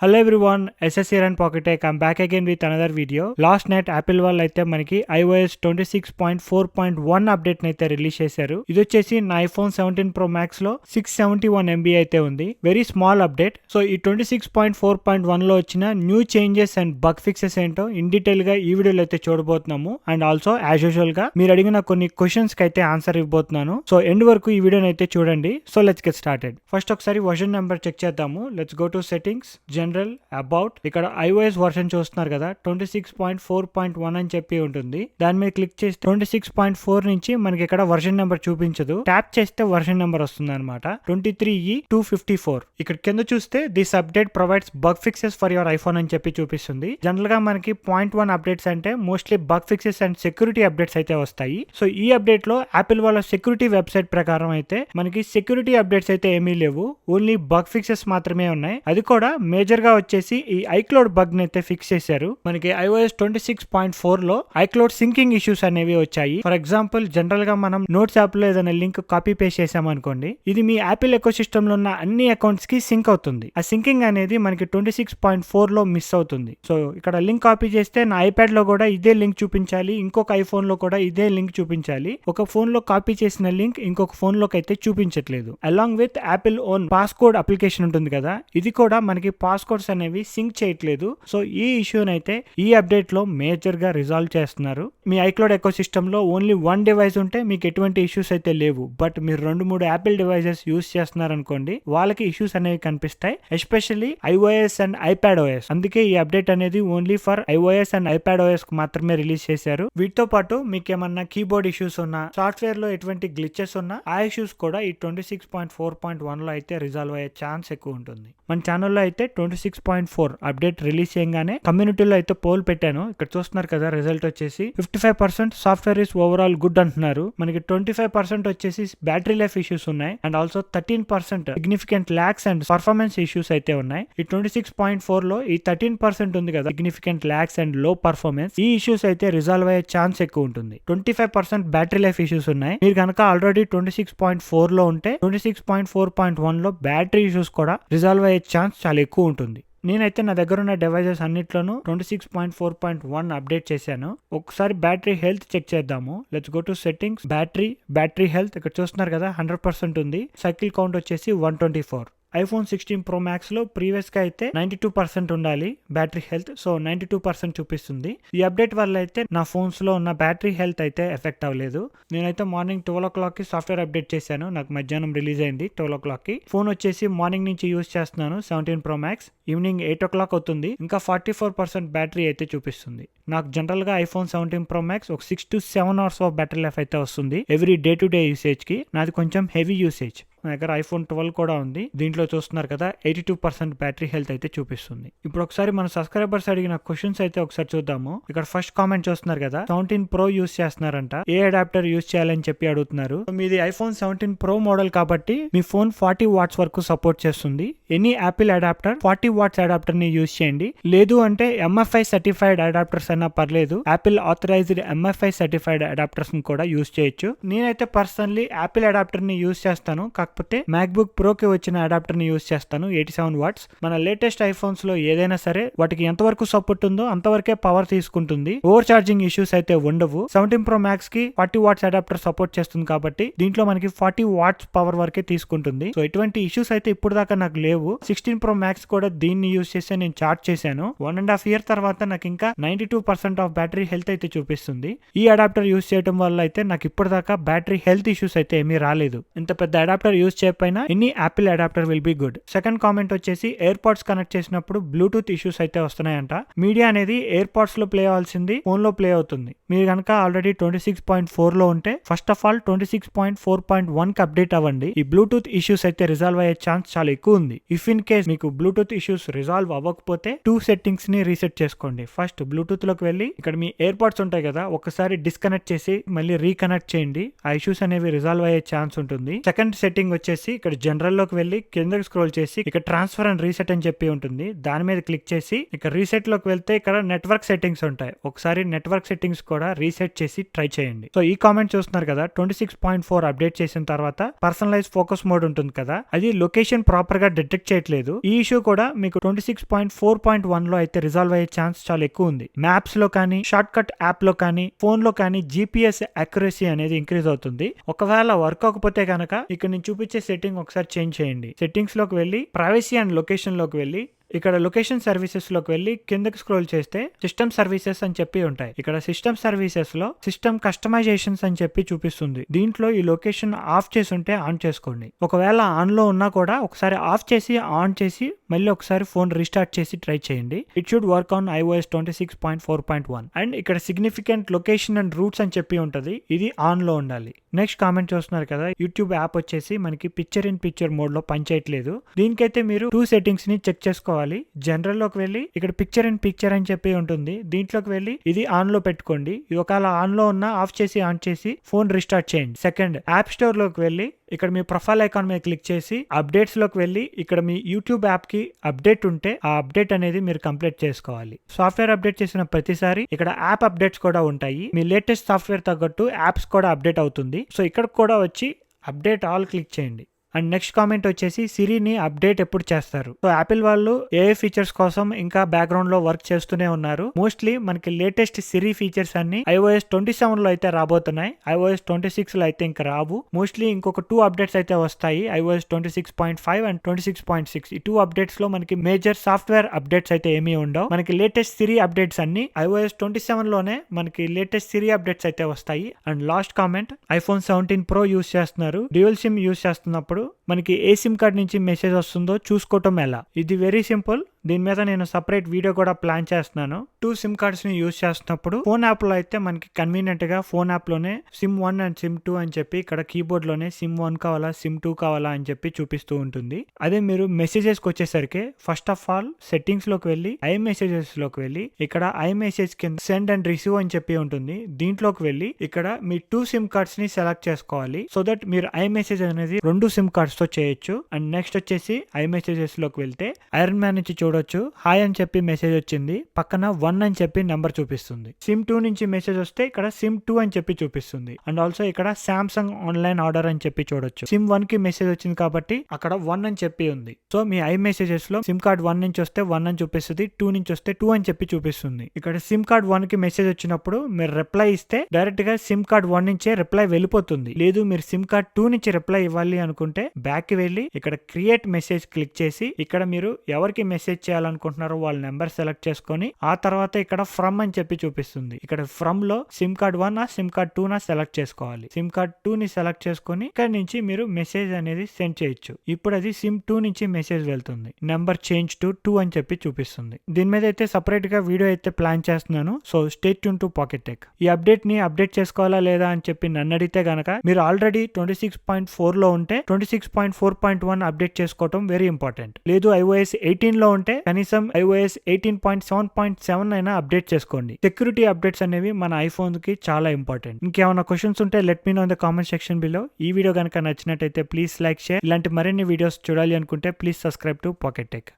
Hello everyone, SS year and pocket tech. I'm back again with another video. Last night Apple వాళ్ళు అయితే మనకి iOS 26.4.1 update అయితే release చేశారు. ఇది వచ్చేసి నా ఐఫోన్ 17 Pro Max లో 671 MB అయితే ఉంది. Very small update. సో ఈ 26.4.1 లో వచ్చిన new changes and bug fixes ఏంటో ఇన్ డీటెయిల్ గా ఈ వీడియోలో అయితే చూడబోతున్నాము. అండ్ ఆల్సో యాజ్ యూజువల్ గా మీరు అడిగిన కొన్ని క్వశ్చన్స్ కి అయితే ఆన్సర్ ఇవ్వబోతున్నాను. సో ఎండ్ వరకు ఈ వీడియోని అయితే చూడండి. So let's get started. First ఒకసారి వర్షన్ నెంబర్ చెక్ చేద్దాము. Let's go to settings, general, about. ఇక్కడ iOS వర్షన్ చూస్తున్నారు కదా, 26.4.1 అని చెప్పి ఉంటుంది. దాని మీద క్లిక్ చేస్తే 26.4 నుంచి మనకి ఇక్కడ వర్షన్ నెంబర్ చూపించదు. ట్యాప్ చేస్తే వర్షన్ నెంబర్ వస్తుంది అనమాట, 23E254. ఇక్కడ కింద చూస్తే this update provides bug fixes for your iPhone అని చెప్పి చూపిస్తుంది. జనరల్ గా మనకి 0.1 అప్డేట్స్ అంటే mostly bug fixes and security updates అయితే వస్తాయి. సో ఈ అప్డేట్ లో యాపిల్ వాళ్ళ సెక్యూరిటీ వెబ్సైట్ ప్రకారం అయితే మనకి సెక్యూరిటీ అప్డేట్స్ అయితే ఏమీ లేవు, ఓన్లీ బగ్ ఫిక్సెస్ మాత్రమే ఉన్నాయి. అది కూడా మేజర్ గా వచ్చేసి ఈ iCloud బగ్ ని అయితే ఫిక్స్ చేశారు. మనకి iOS 26.4 లో iCloud సింకింగ్ ఇష్యూస్ అనేవి వచ్చాయి. ఫర్ ఎగ్జాంపుల్, జనరల్ గా మనం నోట్స్ యాప్ లో ఏదైనా లింక్ కాపీ పేస్ట్ చేసామనుకోండి, ఇది మీ యాపిల్ ఎకో సిస్టమ్ లో ఉన్న అన్ని అకౌంట్స్ కి సింక్ అవుతుంది. ఆ సింకింగ్ అనేది మనకి 26.4 లో మిస్ అవుతుంది. సో ఇక్కడ లింక్ కాపీ చేస్తే నా ఐప్యాడ్ లో కూడా ఇదే లింక్ చూపించాలి, ఇంకొక ఐఫోన్ లో కూడా ఇదే లింక్ చూపించాలి. ఒక ఫోన్ లో కాపీ చేసిన లింక్ ఇంకొక ఫోన్ లోకి అయితే చూపించట్లేదు. Along with Apple own passcode application ఉంటుంది కదా, ఇది కూడా మనకి పాస్కోడ్స్ అనేవి సింక్ చేయట్లేదు. సో ఈ ఇష్యూని అయితే ఈ అప్డేట్ లో మేజర్ గా రిజాల్వ్ చేస్తున్నారు. మీ iCloud ఎకో సిస్టమ్ లో ఓన్లీ వన్ డివైస్ ఉంటే మీకు ఎటువంటి ఇష్యూస్ అయితే లేవు. బట్ మీరు 2-3 యాపిల్ డివైసెస్ యూస్ చేస్తున్నారు అనుకోండి, వాళ్ళకి ఇష్యూస్ అనేవి కనిపిస్తాయి, ఎస్పెషల్లీ iOS అండ్ iPadOS. అందుకే ఈ అప్డేట్ అనేది only for iOS and iPadOS కు మాత్రమే రిలీజ్ చేశారు. వీటితో పాటు మీకు ఏమన్నా కీబోర్డ్ ఇష్యూస్ ఉన్నా, సాఫ్ట్వేర్ లో ఎటువంటి గ్లిచెస్ ఉన్నా, ఆ ఇష్యూస్ కూడా ఈ 26.4.1 లో అయితే రిజాల్వ్ అయ్యే ఛాన్స్ ఎక్కువ ఉంటుంది. మన ఛానల్లో అయితే 26.4 అప్డేట్ రిలీజ్ చేయగానే కమ్యూనిటీలో అయితే పోల్ పెట్టాను. ఇక్కడ చూస్తున్నారు కదా, రిజల్ట్ వచ్చేసి 55% సాఫ్ట్వేర్ ఇస్ ఓవరాల్ గుడ్ అంటున్నారు. మనకి 25% వచ్చేసి బ్యాటరీ లైఫ్ ఇష్యూస్ ఉన్నాయి. And also 13% significant lags and performance issues అయితే ఉన్నాయి. ఈ 26.4 లో ఈ 13% ఉంది కదా, significant lags and low performance, ఈ ఇష్యూస్ అయితే రిజాల్వ్ అయ్యే ఛాన్స్ ఎక్కువ ఉంటుంది. 25% బ్యాటరీ లైఫ్ ఇష్యూస్ ఉన్నాయి. మీరు కనుక ఆల్రెడీ 26.4 లో ఉంటే 26.4.1 లో బ్యాటరీ ఇష్యూస్ కూడా రిజాల్వ్ అయ్యే ఛాన్స్ చాలా ఎక్కువ ఉంటుంది. నేనైతే నా దగ్గర ఉన్న డివైజెస్ అన్నిట్లోనూ 26.4.1 అప్డేట్ చేశాను. ఒకసారి బ్యాటరీ హెల్త్ చెక్ చేద్దాము. Let's go to settings, battery health. ఇక్కడ చూస్తున్నారు కదా, 100% ఉంది. సైకిల్ కౌంట్ వచ్చేసి 124. iPhone 16 Pro Max లో ప్రీవియస్ గా అయితే 92% ఉండాలి బ్యాటరీ హెల్త్. సో 92% చూపిస్తుంది. ఈ అప్డేట్ వల్ల అయితే నా ఫోన్స్ లో ఉన్న బ్యాటరీ హెల్త్ అయితే ఎఫెక్ట్ అవ్వలేదు. నేనైతే మార్నింగ్ 12 o'clock కి సాఫ్ట్వేర్ అప్డేట్ చేశాను. నాకు మధ్యాహ్నం రిలీజ్ అయింది 12 o'clock కి. ఫోన్ వచ్చేసి మార్నింగ్ నుంచి యూస్ చేస్తున్నాను 17 Pro Max. ఈవినింగ్ 8 o'clock అవుతుంది. ఇంకా 44% బ్యాటరీ అయితే చూపిస్తుంది. నాకు జనరల్ గా iPhone 17 Pro Max ఒక 6 to 7 hours of battery life అయితే వస్తుంది every day to day usage కి. నాది కొంచెం హెవీ యూసేజ్. నా దగ్గర iPhone 12 కూడా ఉంది. దీంట్లో చూస్తున్నారు కదా, 82% బ్యాటరీ హెల్త్ అయితే చూపిస్తుంది. ఇప్పుడు ఒకసారి మన సబ్స్క్రైబర్స్ అడిగిన క్వశ్చన్స్ అయితే ఒకసారి చూద్దాము. ఇక్కడ ఫస్ట్ కామెంట్ చూస్తున్నారు కదా, 17 Pro యూస్ చేస్తున్నారంట, ఏ అడాప్టర్ యూస్ చేయాలని చెప్పి అడుగుతున్నారు. మీది iPhone 17 Pro మోడల్ కాబట్టి మీ ఫోన్ 40 watts వరకు సపోర్ట్ చేస్తుంది. Any Apple adapter 40 watts adapter ని యూస్ చేయండి. లేదు అంటే MFI సర్టిఫైడ్ అడాప్టర్స్ అయినా పర్లేదు, Apple authorized MFI certified adapters ని కూడా యూస్ చేయొచ్చు. నేనైతే పర్సనల్లీ యాపిల్ అడాప్టర్ ని యూస్ చేస్తాను, కాకపోతే MacBook Pro కి వచ్చిన అడాప్టర్ ని యూస్ చేస్తాను 87 watts. మన లేటెస్ట్ ఐఫోన్స్ లో ఏదైనా సరే వాటికి ఎంతవరకు సపోర్ట్ ఉందో అంతవరకే పవర్ తీసుకుంటుంది. ఓవర్ చార్జింగ్ ఇష్యూస్ అయితే ఉండవు. 17 Pro Max కి 40 watts అడాప్టర్ సపోర్ట్ చేస్తుంది కాబట్టి దీంట్లో మనకి 40 watts పవర్ వరకే తీసుకుంటుంది. సో ఎటువంటి ఇష్యూస్ అయితే ఇప్పుడు దాకా నాకు లేవు. 16 Pro Max కూడా దీన్ని యూస్ చేసి నేను చార్జ్ చేశాను. 1.5 year తర్వాత నాకు ఇంకా 92% ఆఫ్ బ్యాటరీ హెల్త్ అయితే చూపిస్తుంది. ఈ అడాప్టర్ యూస్ చేయడం వల్ల అయితే నాకు ఇప్పటిదాకా బ్యాటరీ హెల్త్ ఇష్యూస్ అయితే ఏమీ రాలేదు. ఇంత పెద్ద అడాప్టర్ యూస్ చేయకపోయినా any Apple adapter will be good. Second comment వచ్చేసి ఎయిర్పాడ్స్ కనెక్ట్ చేసినప్పుడు బ్లూటూత్ ఇష్యూస్ అయితే వస్తున్నాయంట. మీడియా అనేది ఎయిర్పాడ్స్ లో ప్లే అవ్వాల్సింది ఫోన్ లో ప్లే అవుతుంది. మీరు కనుక ఆల్రెడీ 26.4 లో ఉంటే ఫస్ట్ ఆఫ్ ఆల్ 26.4.1 కి అప్డేట్ అవ్వండి. ఈ బ్లూటూత్ ఇష్యూస్ అయితే రిజాల్వ్ అయ్యే ఛాన్స్ చాలా ఎక్కువ ఉంది. ఇఫ్ ఇన్ కేస్ మీకు బ్లూటూత్ ఇష్యూస్ రిజాల్వ్ అవ్వకపోతే 2 సెట్టింగ్స్ ని రీసెట్ చేసుకోండి. ఫస్ట్ బ్లూటూత్ లోకి వెళ్ళి ఇక్కడ మీ ఎయిర్పాడ్స్ ఉంటాయి కదా, ఒకసారి డిస్కనెక్ట్ చేసి మళ్ళీ రీకనెక్ట్ చేయండి. ఆ ఇష్యూస్ అనేవి రిజాల్వ్ అయ్యే ఛాన్స్ ఉంటుంది. సెకండ్ సెట్టింగ్ సెట్టింగ్ వచ్చేసి ఇక్కడ జనరల్ లోకి వెళ్ళి కిందకి స్క్రోల్ చేసి ఇక్కడ ట్రాన్స్ఫర్ అండ్ రీసెట్ అని చెప్పి ఉంటుంది. దాని మీద క్లిక్ చేసి ఇక్కడ రీసెట్ లోకి వెళ్తే ఇక్కడ నెట్వర్క్ సెట్టింగ్స్ ఉంటాయి. ఒకసారి నెట్వర్క్ సెట్టింగ్స్ కూడా రీసెట్ చేసి ట్రై చేయండి. సో ఈ కామెంట్ చూస్తున్నారు కదా, 26.4 అప్డేట్ చేసిన తర్వాత పర్సనలైజ్ ఫోకస్ మోడ్ ఉంటుంది కదా, అది లొకేషన్ ప్రాపర్ గా డిటెక్ట్ చేయట్లేదు. ఈ ఇష్యూ కూడా మీకు 26.4.1 లో అయితే రిజాల్వ్ అయ్యే ఛాన్స్ చాలా ఎక్కువ ఉంది. మ్యాప్స్ లో కానీ, షార్ట్ కట్ యాప్ లో కానీ, ఫోన్ లో కానీ GPS అక్యురసీ అనేది ఇంక్రీజ్ అవుతుంది. ఒకవేళ వర్క్ అవ్వకపోతే కనుక ఇక్కడ నేను చూపించే సెట్టింగ్ ఒకసారి చేంజ్ చేయండి. సెట్టింగ్స్ లోకి వెళ్ళి ప్రైవసీ అండ్ లొకేషన్ లోకి వెళ్ళి ఇక్కడ లొకేషన్ సర్వీసెస్ లోకి వెళ్ళి కిందకి స్క్రోల్ చేస్తే సిస్టమ్ సర్వీసెస్ అని చెప్పి ఉంటాయి. ఇక్కడ సిస్టమ్ సర్వీసెస్ లో సిస్టమ్ కస్టమైజేషన్స్ అని చెప్పి చూపిస్తుంది. దీంట్లో ఈ లొకేషన్ ఆఫ్ చేసి ఉంటే ఆన్ చేసుకోండి. ఒకవేళ ఆన్ లో ఉన్నా కూడా ఒకసారి ఆఫ్ చేసి ఆన్ చేసి మళ్ళీ ఒకసారి ఫోన్ రీస్టార్ట్ చేసి ట్రై చేయండి. It should work on iOS 26.4.1. And ఇక్కడ సిగ్నిఫికెంట్ లొకేషన్ అండ్ రూట్స్ అని చెప్పి ఉంటది. ఇది ఆన్ లో ఉండాలి. నెక్స్ట్ కామెంట్ చూస్తున్నారు కదా, యూట్యూబ్ యాప్ వచ్చేసి మనకి పిక్చర్ ఇన్ పిక్చర్ మోడ్ లో పనిచేయట్లేదు. దీనికైతే మీరు 2 సెట్టింగ్స్ ని చెక్ చేసుకోవాలి. జనరల్ లోకి వెళ్ళి ఇక్కడ పిక్చర్ ఇన్ పిక్చర్ అని చెప్పి ఉంటుంది. దీంట్లోకి వెళ్ళి ఇది ఆన్ లో పెట్టుకోండి. ఇది ఒకవేళ ఆన్ లో ఉన్నా ఆఫ్ చేసి ఆన్ చేసి ఫోన్ రీస్టార్ట్ చేయండి. సెకండ్, యాప్ స్టోర్ లోకి వెళ్ళి ఇక్కడ మీ ప్రొఫైల్ ఐకాన్ మీద క్లిక్ చేసి అప్డేట్స్ లోకి వెళ్ళి ఇక్కడ మీ యూట్యూబ్ యాప్ కి అప్డేట్ ఉంటే ఆ అప్డేట్ అనేది మీరు కంప్లీట్ చేసుకోవాలి. సాఫ్ట్వేర్ అప్డేట్ చేసిన ప్రతిసారి ఇక్కడ యాప్ అప్డేట్స్ కూడా ఉంటాయి. మీ లేటెస్ట్ సాఫ్ట్వేర్ తగ్గట్టు యాప్స్ కూడా అప్డేట్ అవుతుంది. సో ఇక్కడ కూడా వచ్చి అప్డేట్ ఆల్ క్లిక్ చేయండి. అండ్ నెక్స్ట్ కామెంట్ వచ్చేసి సిరిని అప్డేట్ ఎప్పుడు చేస్తారు? సో యాపిల్ వాళ్ళు AI ఫీచర్స్ కోసం ఇంకా బ్యాక్గ్రౌండ్ లో వర్క్ చేస్తూనే ఉన్నారు. మోస్ట్లీ మనకి లేటెస్ట్ సిరి ఫీచర్స్ అన్ని iOS 27 లో అయితే రాబోతున్నాయి. iOS 26 లో అయితే ఇంకా రావు. మోస్ట్లీ ఇంకొక 2 అప్డేట్స్ అయితే వస్తాయి. iOS 26.5 and 26.6. ఈ 2 అప్డేట్స్ లో మనకి మేజర్ సాఫ్ట్వేర్ అప్డేట్స్ అయితే ఏమీ ఉండవు. మనకి లేటెస్ట్ సిరి అప్డేట్స్ అన్ని iOS 27 లోనే మనకి లేటెస్ట్ సిరి అప్డేట్స్ అయితే వస్తాయి. And last comment, iPhone 17 Pro use చేస్తున్నారు. డ్యూయల్ సిమ్ యూస్ చేస్తున్నప్పుడు మనకి ఏ సిమ్ కార్డ్ నుంచి మెసేజ్ వస్తుందో చూసుకోవటం ఎలా? ఇది వెరీ సింపుల్. దీని మీద నేను సపరేట్ వీడియో కూడా ప్లాన్ చేస్తున్నాను. 2 సిమ్ కార్డ్స్ ని యూజ్ చేస్తున్నప్పుడు ఫోన్ యాప్ లో అయితే మనకి కన్వీనియంట్ గా ఫోన్ యాప్ లోనే సిమ్ 1 అండ్ సిమ్ 2 అని చెప్పి ఇక్కడ కీబోర్డ్ లోనే సిమ్ 1 కావాలా సిమ్ 2 కావాలా అని చెప్పి చూపిస్తూ ఉంటుంది. అదే మీరు మెసేజెస్ కి వచ్చేసరికి ఫస్ట్ ఆఫ్ ఆల్ సెట్టింగ్స్ లోకి వెళ్ళి ఐ మెసేజెస్ లోకి వెళ్ళి ఇక్కడ ఐ మెసేజ్ కింద సెండ్ అండ్ రిసీవ్ అని చెప్పి ఉంటుంది. దీంట్లోకి వెళ్ళి ఇక్కడ మీ 2 సిమ్ కార్డ్స్ ని సెలెక్ట్ చేసుకోవాలి. సో దట్ మీరు ఐ మెసేజ్ అనేది 2 సిమ్ కార్డ్స్ తో చేయొచ్చు. అండ్ నెక్స్ట్ వచ్చేసి ఐ మెసేజెస్ లోకి వెళ్తే ఐరన్ మ్యాన్ నుంచి చూడొచ్చు, హాయ్ అని చెప్పి మెసేజ్ వచ్చింది. పక్కన 1 అని చెప్పి నెంబర్ చూపిస్తుంది. సిమ్ 2 నుంచి మెసేజ్ వస్తే ఇక్కడ సిమ్ 2 అని చెప్పి చూపిస్తుంది. అండ్ ఆల్సో ఇక్కడ సామ్సంగ్ ఆన్లైన్ ఆర్డర్ అని చెప్పి చూడొచ్చు. సిమ్ 1 కి మెసేజ్ వచ్చింది కాబట్టి అక్కడ 1 అని చెప్పి ఉంది. సో మీ ఐ మెసేజెస్ లో సిమ్ కార్డ్ 1 నుంచి వస్తే 1 అని చూపిస్తుంది, 2 నుంచి వస్తే 2 అని చెప్పి చూపిస్తుంది. ఇక్కడ సిమ్ కార్డ్ 1 కి మెసేజ్ వచ్చినప్పుడు మీరు రిప్లై ఇస్తే డైరెక్ట్ గా సిమ్ కార్డ్ 1 నుంచే రిప్లై వెళ్ళిపోతుంది. లేదు మీరు సిమ్ కార్డ్ 2 నుంచి రిప్లై ఇవ్వాలి అనుకుంటే బ్యాక్ కి వెళ్ళి ఇక్కడ క్రియేట్ మెసేజ్ క్లిక్ చేసి ఇక్కడ మీరు ఎవరికి మెసేజ్ చేయాలనుకుంటున్నారో వాళ్ళ నెంబర్ సెలెక్ట్ చేసుకొని ఆ తర్వాత ఇక్కడ ఫ్రమ్ అని చెప్పి చూపిస్తుంది. ఇక్కడ ఫ్రమ్ లో SIM card 1 SIM card 2 select చేసుకోవాలి. సిమ్ కార్డ్ 2 ని సెలెక్ట్ చేసుకొని ఇక్కడ నుంచి మీరు మెసేజ్ అనేది సెండ్ చేయొచ్చు. ఇప్పుడు అది సిమ్ 2 నుంచి మెసేజ్ వెళ్తుంది. నెంబర్ చేంజ్ టు 2 అని చెప్పి చూపిస్తుంది. దీని మీద అయితే సపరేట్ గా వీడియో అయితే ప్లాన్ చేస్తున్నాను. So stay tune to pocket tech. ఈ అప్డేట్ ని అప్డేట్ చేసుకోవాలా లేదా అని చెప్పి నన్ను అడిగితే గనక మీరు ఆల్రెడీ 26.4 లో ఉంటే 26.4.1 అప్డేట్ చేసుకోవడం వెరీ ఇంపార్టెంట్. లేదు iOS 18 లో ఉంటే కనీసం iOS 18.7.7 అయినా అప్డేట్ చేసుకోండి. సెక్యూరిటీ అప్డేట్స్ అనేవి మన ఐఫోన్ కి చాలా ఇంపార్టెంట్. ఇంకేమైనా క్వశ్చన్స్ ఉంటే let me know in the comment section below. ఈ వీడియో కనుక నచ్చినట్టయితే ప్లీజ్ లైక్, షేర్. ఇలాంటి మరిన్ని వీడియోస్ చూడాలి అనుకుంటే please subscribe to pocket tech.